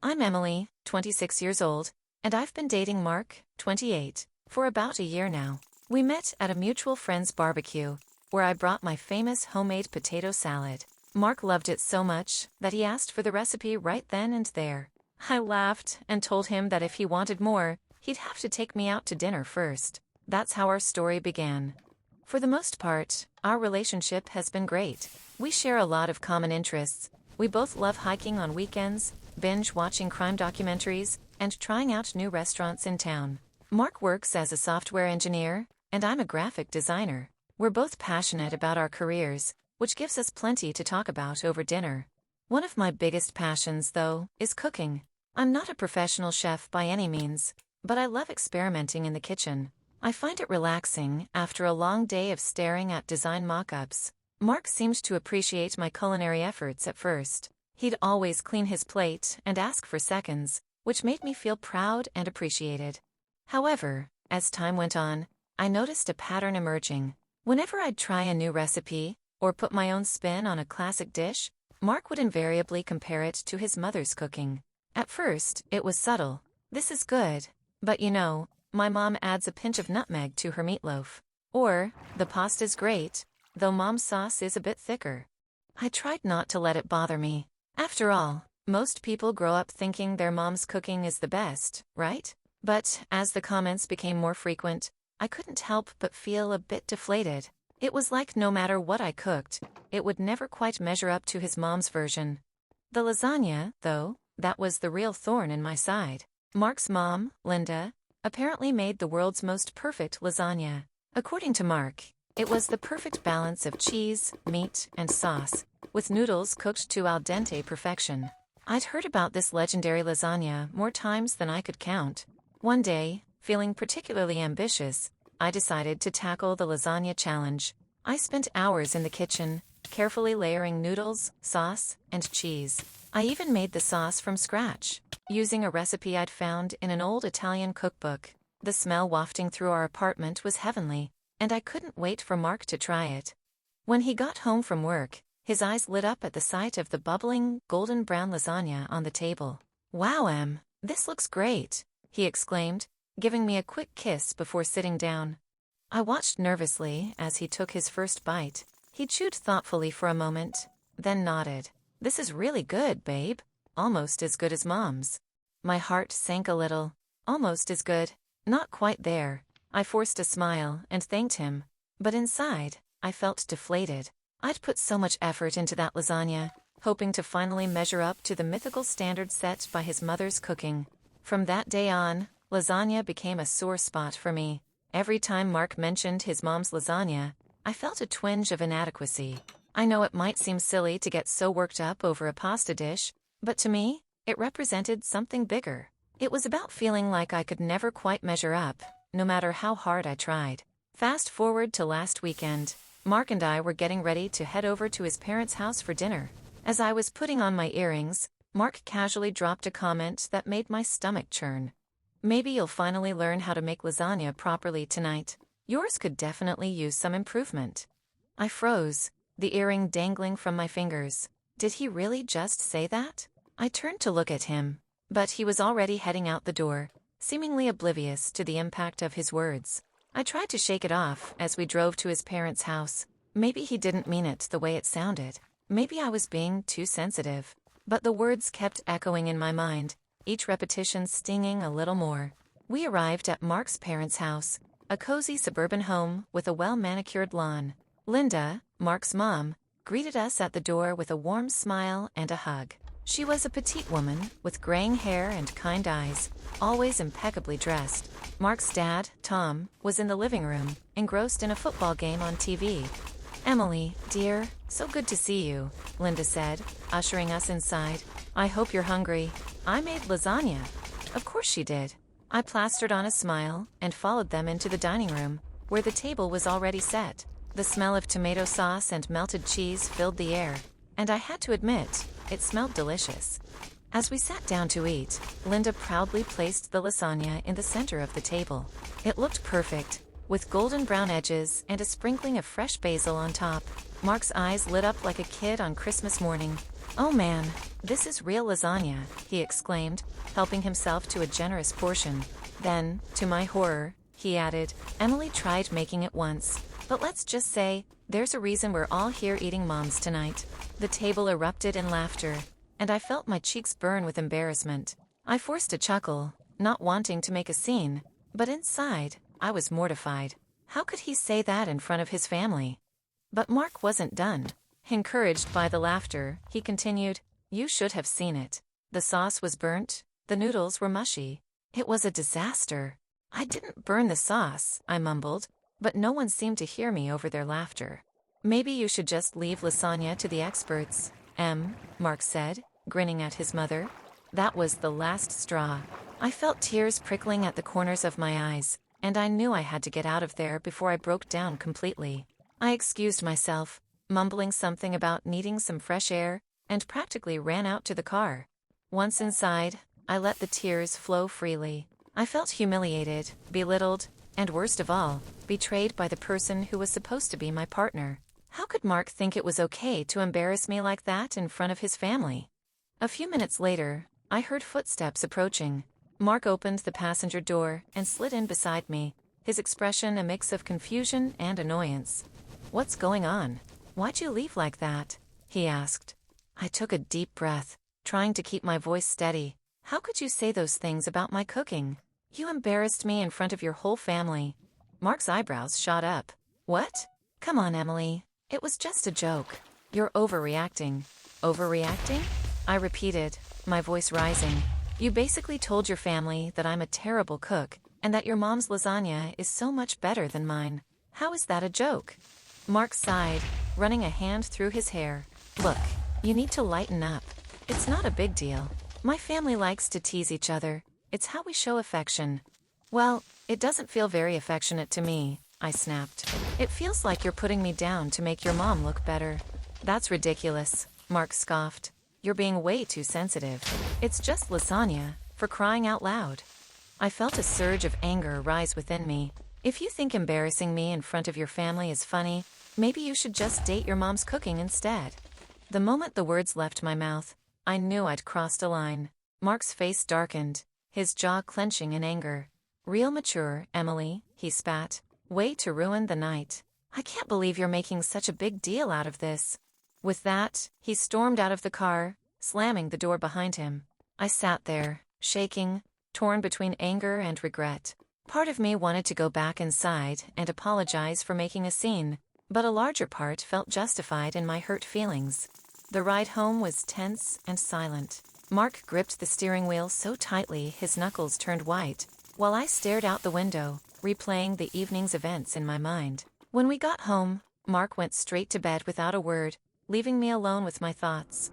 I'm Emily, 26 years old, and I've been dating Mark, 28, for about a year now. We met at a mutual friend's barbecue, where I brought my famous homemade potato salad. Mark loved it so much that he asked for the recipe right then and there. I laughed and told him that if he wanted more, he'd have to take me out to dinner first. That's how our story began. For the most part, our relationship has been great. We share a lot of common interests. We both love hiking on weekends, binge watching crime documentaries, and trying out new restaurants in town. Mark works as a software engineer, and I'm a graphic designer. We're both passionate about our careers, which gives us plenty to talk about over dinner. One of my biggest passions, though, is cooking. I'm not a professional chef by any means, but I love experimenting in the kitchen. I find it relaxing after a long day of staring at design mock-ups. Mark seemed to appreciate my culinary efforts at first. He'd always clean his plate and ask for seconds, which made me feel proud and appreciated. However, as time went on, I noticed a pattern emerging. Whenever I'd try a new recipe, or put my own spin on a classic dish, Mark would invariably compare it to his mother's cooking. At first, it was subtle. "This is good, but you know, my mom adds a pinch of nutmeg to her meatloaf." Or, "The pasta's great, though mom's sauce is a bit thicker." I tried not to let it bother me. After all, most people grow up thinking their mom's cooking is the best, right? But as the comments became more frequent, I couldn't help but feel a bit deflated. It was like no matter what I cooked, it would never quite measure up to his mom's version. The lasagna, though, that was the real thorn in my side. Mark's mom, Linda, apparently made the world's most perfect lasagna. According to Mark, it was the perfect balance of cheese, meat, and sauce, with noodles cooked to al dente perfection. I'd heard about this legendary lasagna more times than I could count. One day, feeling particularly ambitious, I decided to tackle the lasagna challenge. I spent hours in the kitchen, carefully layering noodles, sauce, and cheese. I even made the sauce from scratch, using a recipe I'd found in an old Italian cookbook. The smell wafting through our apartment was heavenly, and I couldn't wait for Mark to try it. When he got home from work, his eyes lit up at the sight of the bubbling, golden brown lasagna on the table. "Wow, Em, this looks great," he exclaimed, giving me a quick kiss before sitting down. I watched nervously as he took his first bite. He chewed thoughtfully for a moment, then nodded. "This is really good, babe. Almost as good as mom's." My heart sank a little. Almost as good. Not quite there. I forced a smile and thanked him. But inside, I felt deflated. I'd put so much effort into that lasagna, hoping to finally measure up to the mythical standard set by his mother's cooking. From that day on, lasagna became a sore spot for me. Every time Mark mentioned his mom's lasagna, I felt a twinge of inadequacy. I know it might seem silly to get so worked up over a pasta dish, but to me, it represented something bigger. It was about feeling like I could never quite measure up, no matter how hard I tried. Fast forward to last weekend, Mark and I were getting ready to head over to his parents' house for dinner. As I was putting on my earrings, Mark casually dropped a comment that made my stomach churn. "Maybe you'll finally learn how to make lasagna properly tonight. Yours could definitely use some improvement." I froze, the earring dangling from my fingers. Did he really just say that? I turned to look at him, but he was already heading out the door, seemingly oblivious to the impact of his words. I tried to shake it off as we drove to his parents' house. Maybe he didn't mean it the way it sounded. Maybe I was being too sensitive. But the words kept echoing in my mind, each repetition stinging a little more. We arrived at Mark's parents' house, a cozy suburban home with a well-manicured lawn. Linda, Mark's mom, greeted us at the door with a warm smile and a hug. She was a petite woman with graying hair and kind eyes, always impeccably dressed. Mark's dad, Tom, was in the living room, engrossed in a football game on TV. "Emily, dear, so good to see you," Linda said, ushering us inside. "I hope you're hungry. I made lasagna." Of course she did. I plastered on a smile and followed them into the dining room, where the table was already set. The smell of tomato sauce and melted cheese filled the air, and I had to admit, it smelled delicious. As we sat down to eat, Linda proudly placed the lasagna in the center of the table. It looked perfect, with golden brown edges and a sprinkling of fresh basil on top. Mark's eyes lit up like a kid on Christmas morning. "Oh man, "This is real lasagna," he exclaimed, helping himself to a generous portion. Then, to my horror, he added, "Emily tried making it once. But let's just say, there's a reason we're all here eating Mom's tonight." The table erupted in laughter, and I felt my cheeks burn with embarrassment. I forced a chuckle, not wanting to make a scene, but inside, I was mortified. How could he say that in front of his family? But Mark wasn't done. Encouraged by the laughter, he continued, "You should have seen it. The sauce was burnt, the noodles were mushy. It was a disaster." "I didn't burn the sauce," I mumbled, but no one seemed to hear me over their laughter. "Maybe you should just leave lasagna to the experts, Mark said, grinning at his mother. That was the last straw. I felt tears prickling at the corners of my eyes, and I knew I had to get out of there before I broke down completely. I excused myself, mumbling something about needing some fresh air, and practically ran out to the car. Once inside, I let the tears flow freely. I felt humiliated, belittled, and worst of all, betrayed by the person who was supposed to be my partner. How could Mark think it was okay to embarrass me like that in front of his family? A few minutes later, I heard footsteps approaching. Mark opened the passenger door and slid in beside me, his expression a mix of confusion and annoyance. "What's going on? Why'd you leave like that?" he asked. I took a deep breath, trying to keep my voice steady. "How could you say those things about my cooking? You embarrassed me in front of your whole family." Mark's eyebrows shot up. "What? Come on, Emily. It was just a joke. You're overreacting." "Overreacting?" I repeated, my voice rising. "You basically told your family that I'm a terrible cook, and that your mom's lasagna is so much better than mine. How is that a joke?" Mark sighed, running a hand through his hair. "Look, you need to lighten up. It's not a big deal. My family likes to tease each other. It's how we show affection." "Well, it doesn't feel very affectionate to me," I snapped. "It feels like you're putting me down to make your mom look better." "That's ridiculous," Mark scoffed. "You're being way too sensitive. It's just lasagna, for crying out loud." I felt a surge of anger rise within me. "If you think embarrassing me in front of your family is funny, maybe you should just date your mom's cooking instead." The moment the words left my mouth, I knew I'd crossed a line. Mark's face darkened, his jaw clenching in anger. "Real mature, Emily," he spat. "Way to ruin the night. I can't believe you're making such a big deal out of this." With that, he stormed out of the car, slamming the door behind him. I sat there, shaking, torn between anger and regret. Part of me wanted to go back inside and apologize for making a scene, but a larger part felt justified in my hurt feelings. The ride home was tense and silent. Mark gripped the steering wheel so tightly his knuckles turned white, while I stared out the window, replaying the evening's events in my mind. When we got home, Mark went straight to bed without a word, leaving me alone with my thoughts.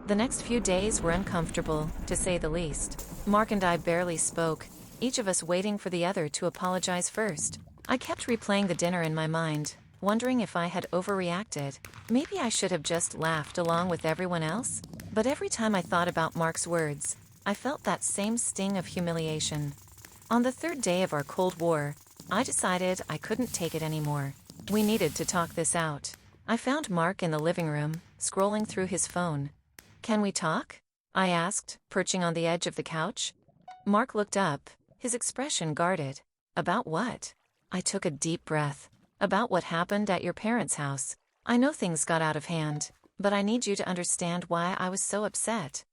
The next few days were uncomfortable, to say the least. Mark and I barely spoke, each of us waiting for the other to apologize first. I kept replaying the dinner in my mind, wondering if I had overreacted. Maybe I should have just laughed along with everyone else. But every time I thought about Mark's words, I felt that same sting of humiliation. On the third day of our Cold War, I decided I couldn't take it anymore. We needed to talk this out. I found Mark in the living room, scrolling through his phone. "Can we talk?" I asked, perching on the edge of the couch. Mark looked up, his expression guarded. "About what?" I took a deep breath. "About what happened at your parents' house. I know things got out of hand, but I need you to understand why I was so upset."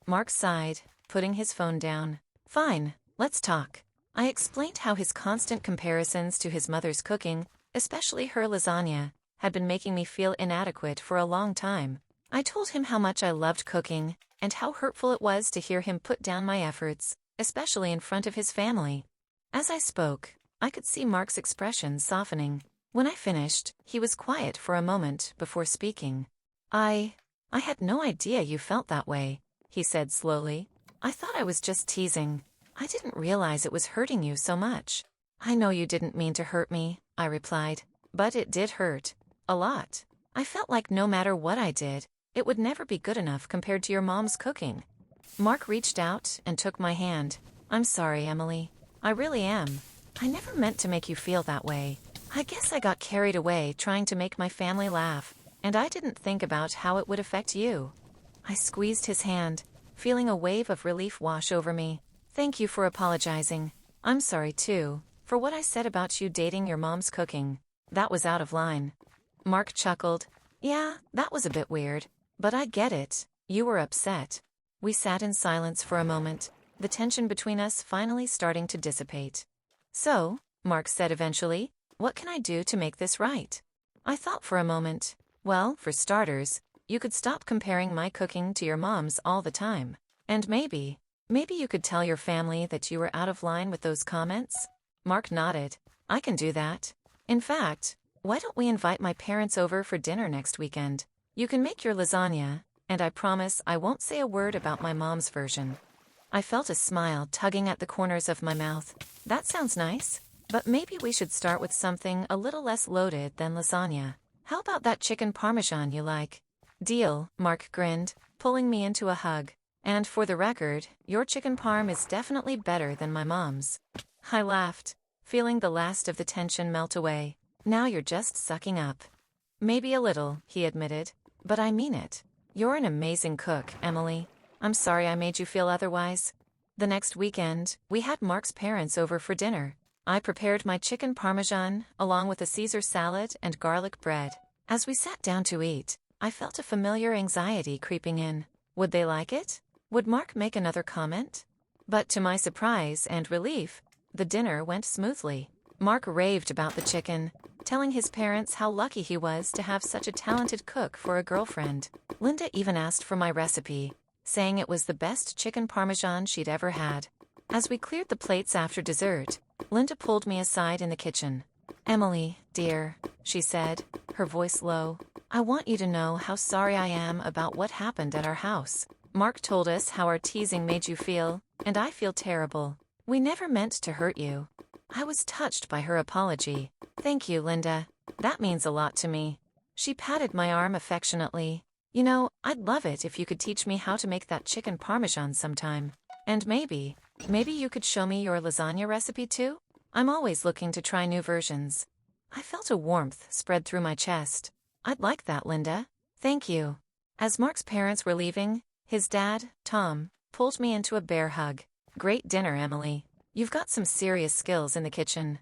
Mark sighed, putting his phone down. "Fine, let's talk." I explained how his constant comparisons to his mother's cooking, especially her lasagna, had been making me feel inadequate for a long time. I told him how much I loved cooking, and how hurtful it was to hear him put down my efforts, especially in front of his family. As I spoke, I could see Mark's expression softening. When I finished, he was quiet for a moment before speaking. I had no idea you felt that way," he said slowly. "I thought I was just teasing. I didn't realize it was hurting you so much." "I know you didn't mean to hurt me," I replied, "but it did hurt. A lot. I felt like no matter what I did, it would never be good enough compared to your mom's cooking." Mark reached out and took my hand. "I'm sorry, Emily. I really am. I never meant to make you feel that way. I guess I got carried away trying to make my family laugh, and I didn't think about how it would affect you." I squeezed his hand, feeling a wave of relief wash over me. Thank you for apologizing. I'm sorry too, for what I said about you dating your mom's cooking. That was out of line. Mark chuckled. Yeah, that was a bit weird. But I get it. You were upset. We sat in silence for a moment, the tension between us finally starting to dissipate. So, Mark said eventually, what can I do to make this right? I thought for a moment. Well, for starters, you could stop comparing my cooking to your mom's all the time. And maybe you could tell your family that you were out of line with those comments? Mark nodded. I can do that. In fact, why don't we invite my parents over for dinner next weekend? You can make your lasagna, and I promise I won't say a word about my mom's version. I felt a smile tugging at the corners of my mouth. That sounds nice, but maybe we should start with something a little less loaded than lasagna. How about that chicken parmesan you like? Deal, Mark grinned, pulling me into a hug. And for the record, your chicken parm is definitely better than my mom's. I laughed, feeling the last of the tension melt away. Now you're just sucking up. Maybe a little, he admitted, but I mean it. You're an amazing cook, Emily. I'm sorry I made you feel otherwise. The next weekend, we had Mark's parents over for dinner. I prepared my chicken parmesan, along with a Caesar salad and garlic bread. As we sat down to eat, I felt a familiar anxiety creeping in. Would they like it? Would Mark make another comment? But to my surprise and relief, the dinner went smoothly. Mark raved about the chicken, telling his parents how lucky he was to have such a talented cook for a girlfriend. Linda even asked for my recipe, saying it was the best chicken parmesan she'd ever had. As we cleared the plates after dessert, Linda pulled me aside in the kitchen. Emily, dear, she said, her voice low, I want you to know how sorry I am about what happened at our house. Mark told us how our teasing made you feel, and I feel terrible. We never meant to hurt you. I was touched by her apology. Thank you, Linda. That means a lot to me. She patted my arm affectionately. You know, I'd love it if you could teach me how to make that chicken parmesan sometime. And maybe you could show me your lasagna recipe too? I'm always looking to try new versions. I felt a warmth spread through my chest. I'd like that, Linda. Thank you. As Mark's parents were leaving, his dad, Tom, pulled me into a bear hug. Great dinner, Emily. You've got some serious skills in the kitchen.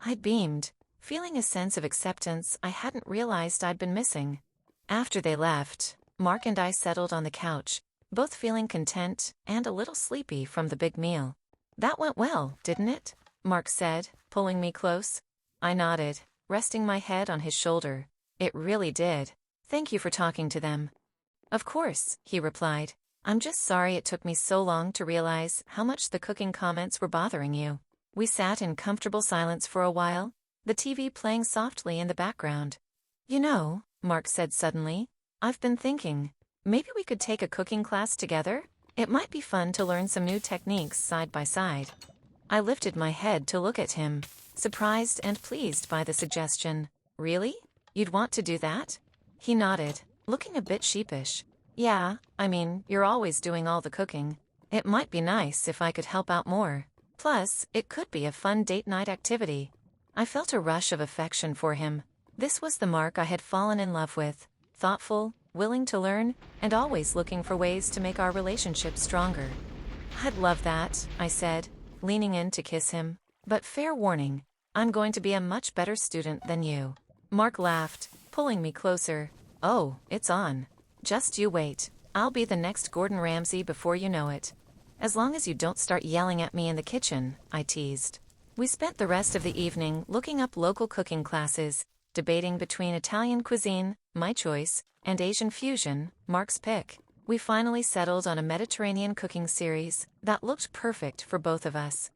I beamed, feeling a sense of acceptance I hadn't realized I'd been missing. After they left, Mark and I settled on the couch, both feeling content and a little sleepy from the big meal. That went well, didn't it? Mark said, pulling me close. I nodded, resting my head on his shoulder. It really did. Thank you for talking to them. Of course, he replied. I'm just sorry it took me so long to realize how much the cooking comments were bothering you. We sat in comfortable silence for a while, the TV playing softly in the background. You know, Mark said suddenly, I've been thinking, maybe we could take a cooking class together? It might be fun to learn some new techniques side by side. I lifted my head to look at him, surprised and pleased by the suggestion. Really? You'd want to do that? He nodded, looking a bit sheepish. Yeah, I mean, you're always doing all the cooking. It might be nice if I could help out more. Plus, it could be a fun date night activity. I felt a rush of affection for him. This was the Mark I had fallen in love with. Thoughtful, willing to learn, and always looking for ways to make our relationship stronger. I'd love that, I said, leaning in to kiss him. But fair warning, I'm going to be a much better student than you. Mark laughed, pulling me closer. Oh, it's on. Just you wait. I'll be the next Gordon Ramsay before you know it. As long as you don't start yelling at me in the kitchen, I teased. We spent the rest of the evening looking up local cooking classes, debating between Italian cuisine, my choice, and Asian fusion, Mark's pick. We finally settled on a Mediterranean cooking series that looked perfect for both of us.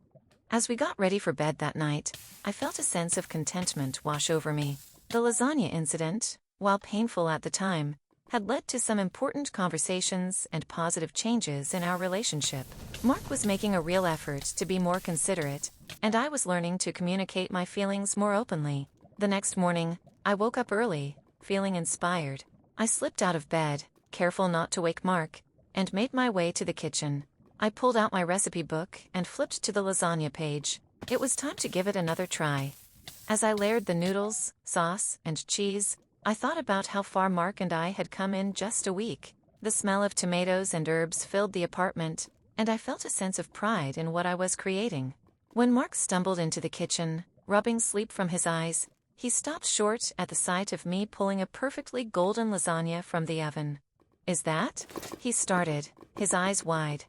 As we got ready for bed that night, I felt a sense of contentment wash over me. The lasagna incident, while painful at the time, had led to some important conversations and positive changes in our relationship. Mark was making a real effort to be more considerate, and I was learning to communicate my feelings more openly. The next morning, I woke up early, feeling inspired. I slipped out of bed, careful not to wake Mark, and made my way to the kitchen. I pulled out my recipe book and flipped to the lasagna page. It was time to give it another try. As I layered the noodles, sauce, and cheese, I thought about how far Mark and I had come in just a week. The smell of tomatoes and herbs filled the apartment, and I felt a sense of pride in what I was creating. When Mark stumbled into the kitchen, rubbing sleep from his eyes, he stopped short at the sight of me pulling a perfectly golden lasagna from the oven. "Is that?" he started, his eyes wide.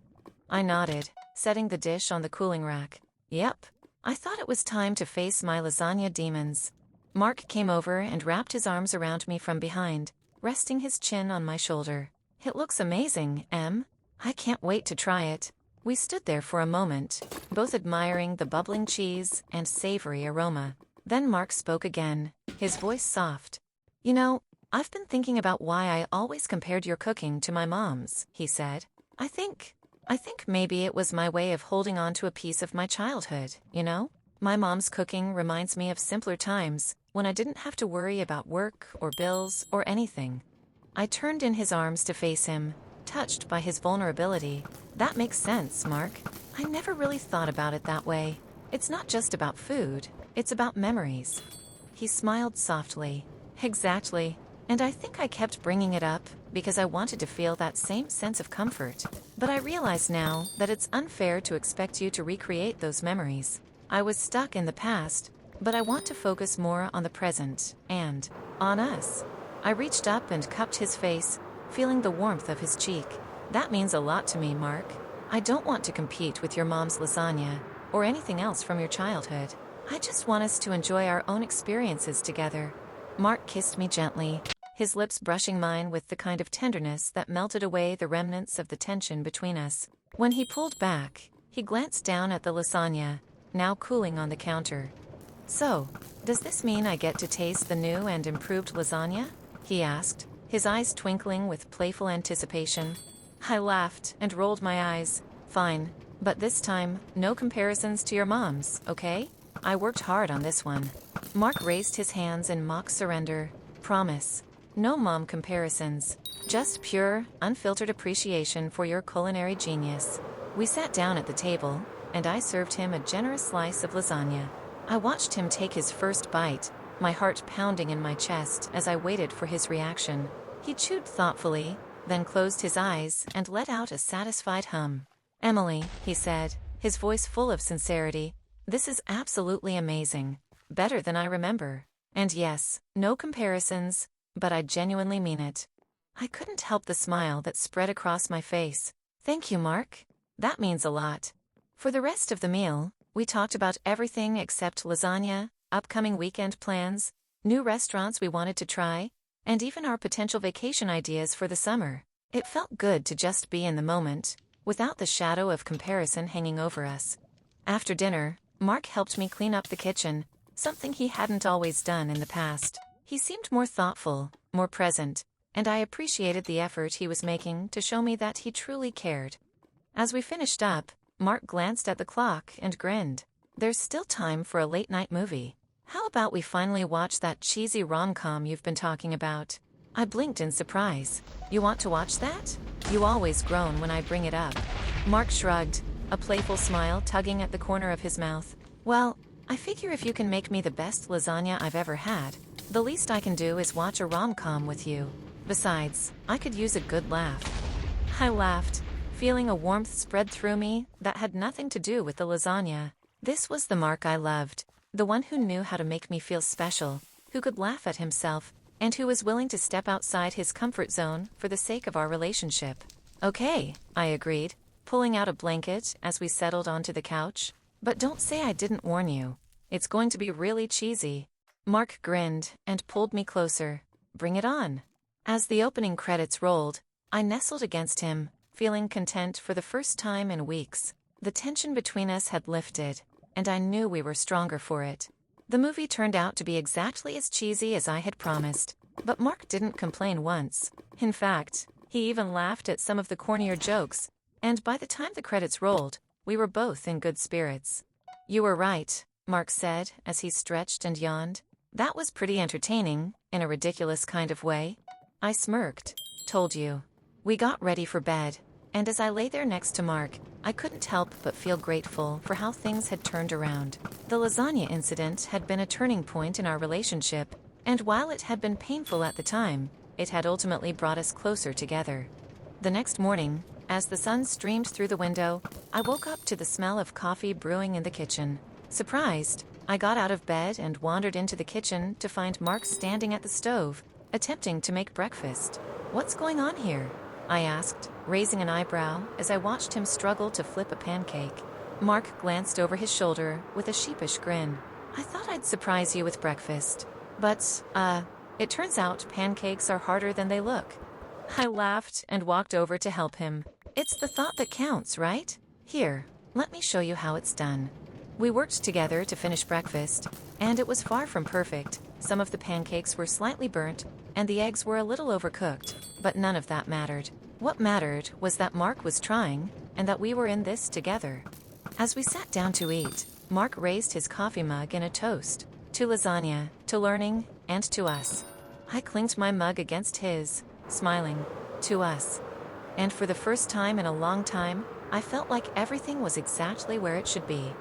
I nodded, setting the dish on the cooling rack. "Yep. I thought it was time to face my lasagna demons." Mark came over and wrapped his arms around me from behind, resting his chin on my shoulder. "It looks amazing, Em. I can't wait to try it." We stood there for a moment, both admiring the bubbling cheese and savory aroma. Then Mark spoke again, his voice soft. "You know, I've been thinking about why I always compared your cooking to my mom's," he said. I think maybe it was my way of holding on to a piece of my childhood, you know? My mom's cooking reminds me of simpler times, when I didn't have to worry about work or bills or anything." I turned in his arms to face him, touched by his vulnerability. "That makes sense, Mark. I never really thought about it that way. It's not just about food, it's about memories." He smiled softly. "Exactly. And I think I kept bringing it up because I wanted to feel that same sense of comfort. But I realize now that it's unfair to expect you to recreate those memories. I was stuck in the past, but I want to focus more on the present and on us." I reached up and cupped his face, feeling the warmth of his cheek. "That means a lot to me, Mark. I don't want to compete with your mom's lasagna or anything else from your childhood. I just want us to enjoy our own experiences together." Mark kissed me gently, his lips brushing mine with the kind of tenderness that melted away the remnants of the tension between us. When he pulled back, he glanced down at the lasagna, now cooling on the counter. "So, does this mean I get to taste the new and improved lasagna?" he asked, his eyes twinkling with playful anticipation. I laughed and rolled my eyes. "Fine, but this time, no comparisons to your mom's, okay? I worked hard on this one." Mark raised his hands in mock surrender. "Promise. No mom comparisons. Just pure, unfiltered appreciation for your culinary genius." We sat down at the table, and I served him a generous slice of lasagna. I watched him take his first bite, my heart pounding in my chest as I waited for his reaction. He chewed thoughtfully, then closed his eyes and let out a satisfied hum. "Emily," he said, his voice full of sincerity, "this is absolutely amazing. Better than I remember. And yes, no comparisons, but I genuinely mean it." I couldn't help the smile that spread across my face. "Thank you, Mark. That means a lot." For the rest of the meal, we talked about everything except lasagna, upcoming weekend plans, new restaurants we wanted to try, and even our potential vacation ideas for the summer. It felt good to just be in the moment, without the shadow of comparison hanging over us. After dinner, Mark helped me clean up the kitchen, something he hadn't always done in the past. He seemed more thoughtful, more present, and I appreciated the effort he was making to show me that he truly cared. As we finished up, Mark glanced at the clock and grinned. "There's still time for a late-night movie. How about we finally watch that cheesy rom-com you've been talking about?" I blinked in surprise. "You want to watch that?" "You always groan when I bring it up." Mark shrugged, a playful smile tugging at the corner of his mouth. "Well, I figure if you can make me the best lasagna I've ever had, the least I can do is watch a rom-com with you. Besides, I could use a good laugh." I laughed, feeling a warmth spread through me that had nothing to do with the lasagna. This was the Mark I loved, the one who knew how to make me feel special, who could laugh at himself, and who was willing to step outside his comfort zone for the sake of our relationship. "Okay," I agreed, pulling out a blanket as we settled onto the couch. "But don't say I didn't warn you. It's going to be really cheesy." Mark grinned and pulled me closer. "Bring it on." As the opening credits rolled, I nestled against him, feeling content for the first time in weeks. The tension between us had lifted, and I knew we were stronger for it. The movie turned out to be exactly as cheesy as I had promised, but Mark didn't complain once. In fact, he even laughed at some of the cornier jokes, and by the time the credits rolled, we were both in good spirits. "You were right," Mark said as he stretched and yawned. "That was pretty entertaining, in a ridiculous kind of way." I smirked. "Told you." We got ready for bed, and as I lay there next to Mark, I couldn't help but feel grateful for how things had turned around. The lasagna incident had been a turning point in our relationship, and while it had been painful at the time, it had ultimately brought us closer together. The next morning, as the sun streamed through the window, I woke up to the smell of coffee brewing in the kitchen. Surprised, I got out of bed and wandered into the kitchen to find Mark standing at the stove, attempting to make breakfast. "What's going on here?" I asked, raising an eyebrow as I watched him struggle to flip a pancake. Mark glanced over his shoulder with a sheepish grin. "I thought I'd surprise you with breakfast. But, it turns out pancakes are harder than they look." I laughed and walked over to help him. "It's the thought that counts, right? Here, let me show you how it's done." We worked together to finish breakfast, and it was far from perfect. Some of the pancakes were slightly burnt, and the eggs were a little overcooked, but none of that mattered. What mattered was that Mark was trying, and that we were in this together. As we sat down to eat, Mark raised his coffee mug in a toast. To lasagna, to learning, and to us. I clinked my mug against his, smiling. To us. And for the first time in a long time, I felt like everything was exactly where it should be.